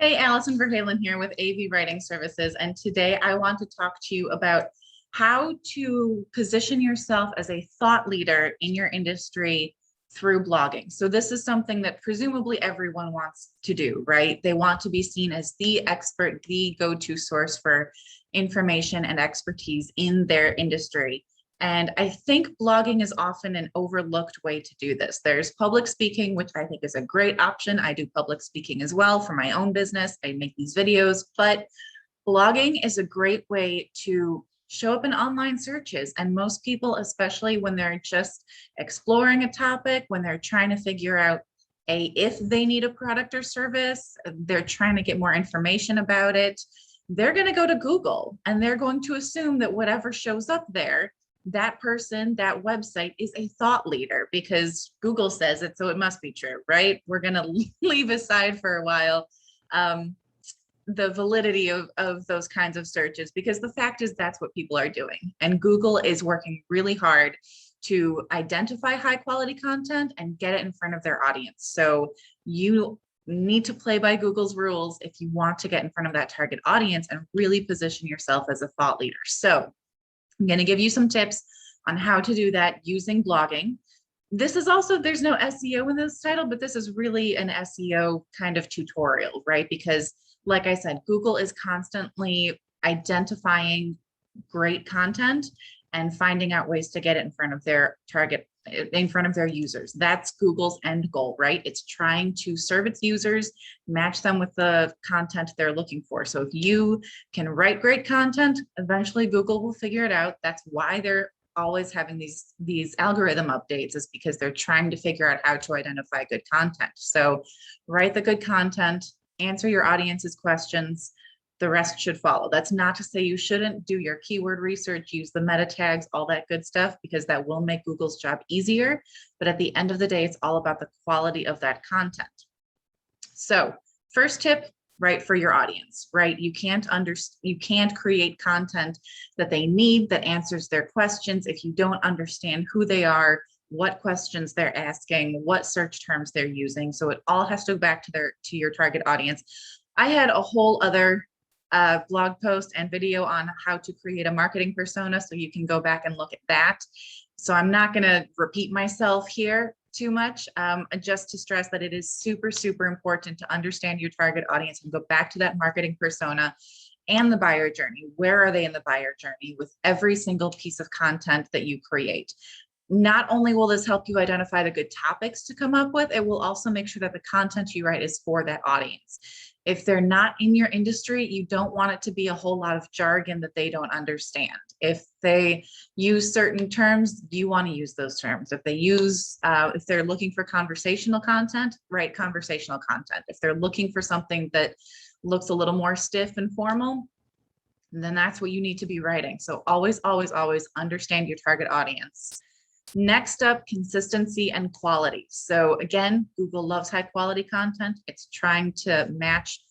Hey, Allison Verhalen here with AV Writing Services, and today I want to talk to you about how to position yourself as a thought leader in your industry through blogging. So this is something that presumably everyone wants to do, right? They want to be seen as the expert, the go-to source for information and expertise in their industry. And I think blogging is often an overlooked way to do this. There's public speaking, which I think is a great option. I do public speaking as well for my own business. I make these videos, but blogging is a great way to show up in online searches. And most people, especially when they're just exploring a topic, when they're trying to figure out if they need a product or service, they're trying to get more information about it, they're going to go to Google and they're going to assume that whatever shows up there, that person, that website is a thought leader because Google says it, so it must be true, right? We're going to leave aside for a while the validity of those kinds of searches, because the fact is that's what people are doing. And Google is working really hard to identify high quality content and get it in front of their audience. So you need to play by Google's rules if you want to get in front of that target audience and really position yourself as a thought leader. So I'm going to give you some tips on how to do that using blogging. This is also, there's no SEO in this title, but this is really an SEO kind of tutorial, right? Because like I said, Google is constantly identifying great content and finding out ways to get it in front of their target, in front of their users. That's Google's end goal, right? It's trying to serve its users, match them with the content they're looking for. So if you can write great content, eventually Google will figure it out. That's why they're always having these algorithm updates, is because they're trying to figure out how to identify good content. So write the good content, answer your audience's questions, the rest should follow. That's not to say you shouldn't do your keyword research, use the meta tags, all that good stuff, because that will make Google's job easier. But at the end of the day, it's all about the quality of that content. So first tip, write for your audience, right? You can't create content that they need that answers their questions if you don't understand who they are, what questions they're asking, what search terms they're using. So it all has to go back to your target audience. I had a whole other blog post and video on how to create a marketing persona, so you can go back and look at that. So I'm not going to repeat myself here too much, just to stress that it is super, super important to understand your target audience and go back to that marketing persona and the buyer journey. Where are they in the buyer journey with every single piece of content that you create? Not only will this help you identify the good topics to come up with, it will also make sure that the content you write is for that audience. If they're not in your industry, you don't want it to be a whole lot of jargon that they don't understand. If they use certain terms, you want to use those terms. If they're looking for conversational content, write conversational content. If they're looking for something that looks a little more stiff and formal, then that's what you need to be writing. So always, always, always understand your target audience. Next up, consistency and quality. So again, Google loves high quality content. It's trying to match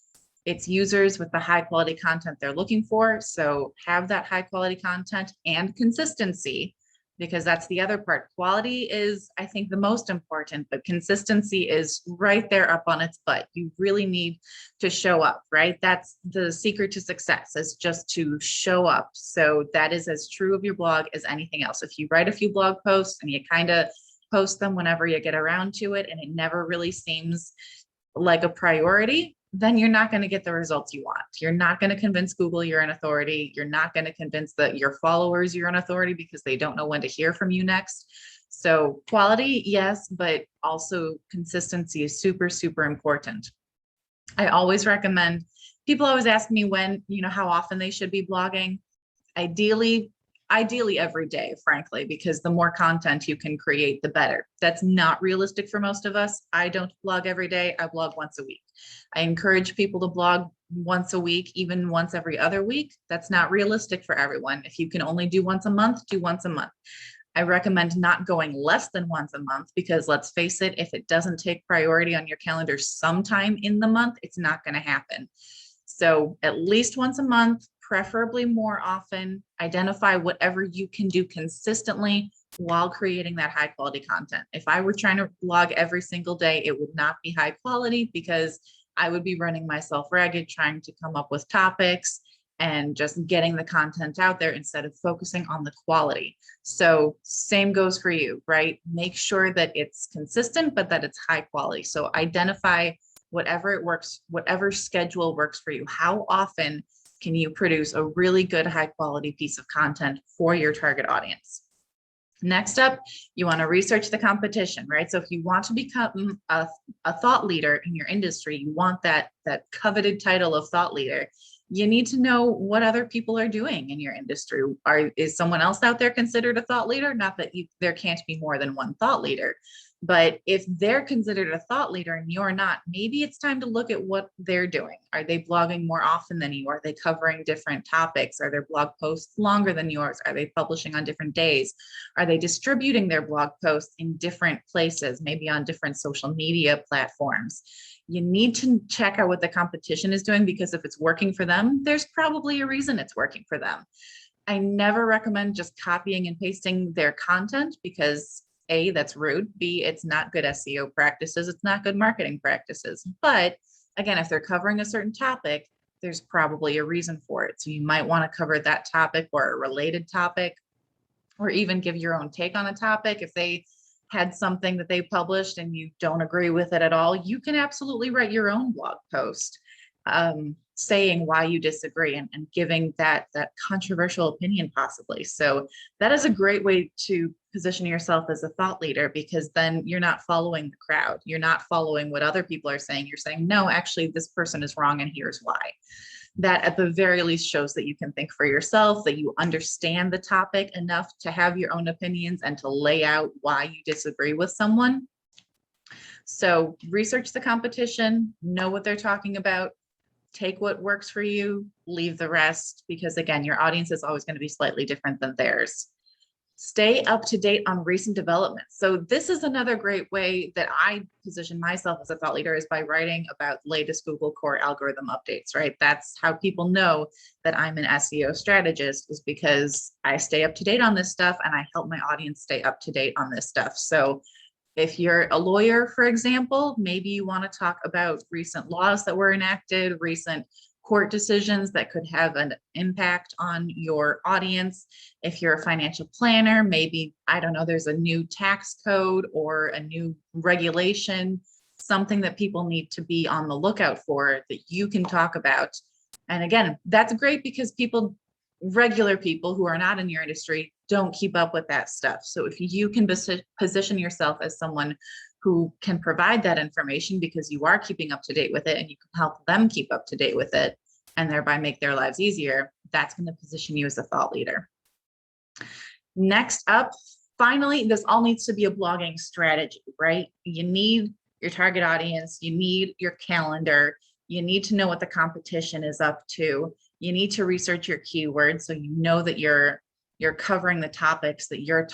its users with the high quality content they're looking for. So have that high quality content and consistency, because that's the other part. Quality is, I think, the most important, but consistency is right there up on its butt. You really need to show up, right? That's the secret to success, is just to show up. So that is as true of your blog as anything else. If you write a few blog posts and you kind of post them whenever you get around to it, and it never really seems like a priority, then you're not going to get the results you want. You're not going to convince Google you're an authority. You're not going to convince your followers you're an authority, because they don't know when to hear from you next. So quality, yes, but also consistency is super, super important. I always recommend, people always ask me how often they should be blogging. Ideally every day, frankly, because the more content you can create, the better. That's not realistic for most of us. I don't blog every day. I blog once a week. I encourage people to blog once a week, even once every other week. That's not realistic for everyone. If you can only do once a month, do once a month. I recommend not going less than once a month, because let's face it, if it doesn't take priority on your calendar sometime in the month, it's not going to happen. So at least once a month, preferably more often. Identify whatever you can do consistently while creating that high quality content. If I were trying to blog every single day, it would not be high quality, because I would be running myself ragged trying to come up with topics and just getting the content out there instead of focusing on the quality. So same goes for you, right? Make sure that it's consistent, but that it's high quality. So identify whatever it works, whatever schedule works for you. How often can you produce a really good high quality piece of content for your target audience? Next up, you want to research the competition, right? So if you want to become a thought leader in your industry, you want that coveted title of thought leader, you need to know what other people are doing in your industry. Is someone else out there considered a thought leader? Not that there can't be more than one thought leader, but if they're considered a thought leader and you're not, maybe it's time to look at what they're doing. Are they blogging more often than you? Are they covering different topics? Are their blog posts longer than yours? Are they publishing on different days? Are they distributing their blog posts in different places, maybe on different social media platforms? You need to check out what the competition is doing, because if it's working for them, there's probably a reason it's working for them. I never recommend just copying and pasting their content, because A, that's rude. B, it's not good SEO practices. It's not good marketing practices. But again, if they're covering a certain topic, there's probably a reason for it. So you might want to cover that topic or a related topic, or even give your own take on a topic. If they had something that they published and you don't agree with it at all, you can absolutely write your own blog post saying why you disagree, and giving that controversial opinion possibly. So that is a great way to position yourself as a thought leader, because then you're not following the crowd. You're not following what other people are saying. You're saying, no, actually, this person is wrong, and here's why. That at the very least shows that you can think for yourself, that you understand the topic enough to have your own opinions and to lay out why you disagree with someone. So research the competition, know what they're talking about, take what works for you, leave the rest, because again, your audience is always going to be slightly different than theirs. Stay up to date on recent developments. So this is another great way that I position myself as a thought leader, is by writing about latest Google core algorithm updates, right? That's how people know that I'm an SEO strategist, is because I stay up to date on this stuff and I help my audience stay up to date on this stuff. So if you're a lawyer, for example, maybe you want to talk about recent laws that were enacted, recent court decisions that could have an impact on your audience. If you're a financial planner, maybe, I don't know, there's a new tax code or a new regulation, something that people need to be on the lookout for that you can talk about. And again, that's great, because regular people who are not in your industry don't keep up with that stuff. So if you can position yourself as someone who can provide that information, because you are keeping up to date with it and you can help them keep up to date with it and thereby make their lives easier, that's going to position you as a thought leader. Next up, finally, this all needs to be a blogging strategy, right? You need your target audience, you need your calendar, you need to know what the competition is up to. You need to research your keywords so you know that you're covering the topics that your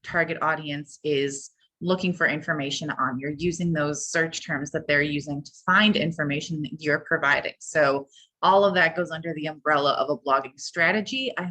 target audience is looking for information on. You're using those search terms that they're using to find information that you're providing. So all of that goes under the umbrella of a blogging strategy. I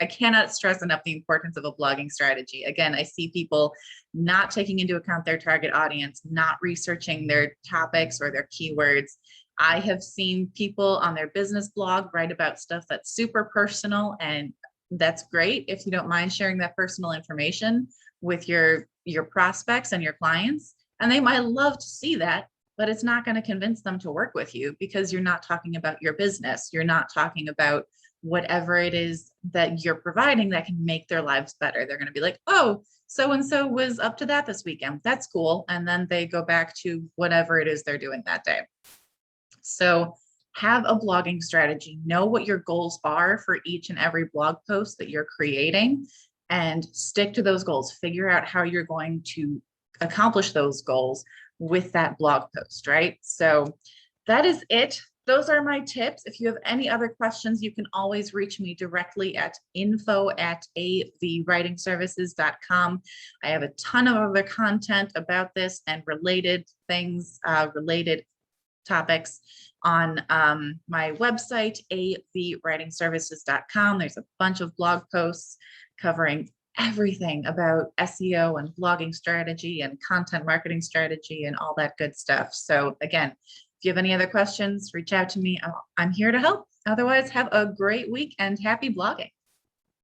cannot stress enough the importance of a blogging strategy. Again, I see people not taking into account their target audience, not researching their topics or their keywords. I have seen people on their business blog write about stuff that's super personal, and that's great if you don't mind sharing that personal information with your prospects and your clients. And they might love to see that, but it's not going to convince them to work with you, because you're not talking about your business. You're not talking about whatever it is that you're providing that can make their lives better. They're going to be like, oh, so-and-so was up to that this weekend. That's cool. And then they go back to whatever it is they're doing that day. So have a blogging strategy, know what your goals are for each and every blog post that you're creating, and stick to those goals. Figure out how you're going to accomplish those goals with that blog post, right? So that is it. Those are my tips. If you have any other questions, you can always reach me directly at info@avwritingservices.com. I have a ton of other content about this and related things, related topics on my website, avwritingservices.com. There's a bunch of blog posts covering everything about SEO and blogging strategy and content marketing strategy and all that good stuff. So again, if you have any other questions, reach out to me. I'm here to help. Otherwise, have a great week and happy blogging.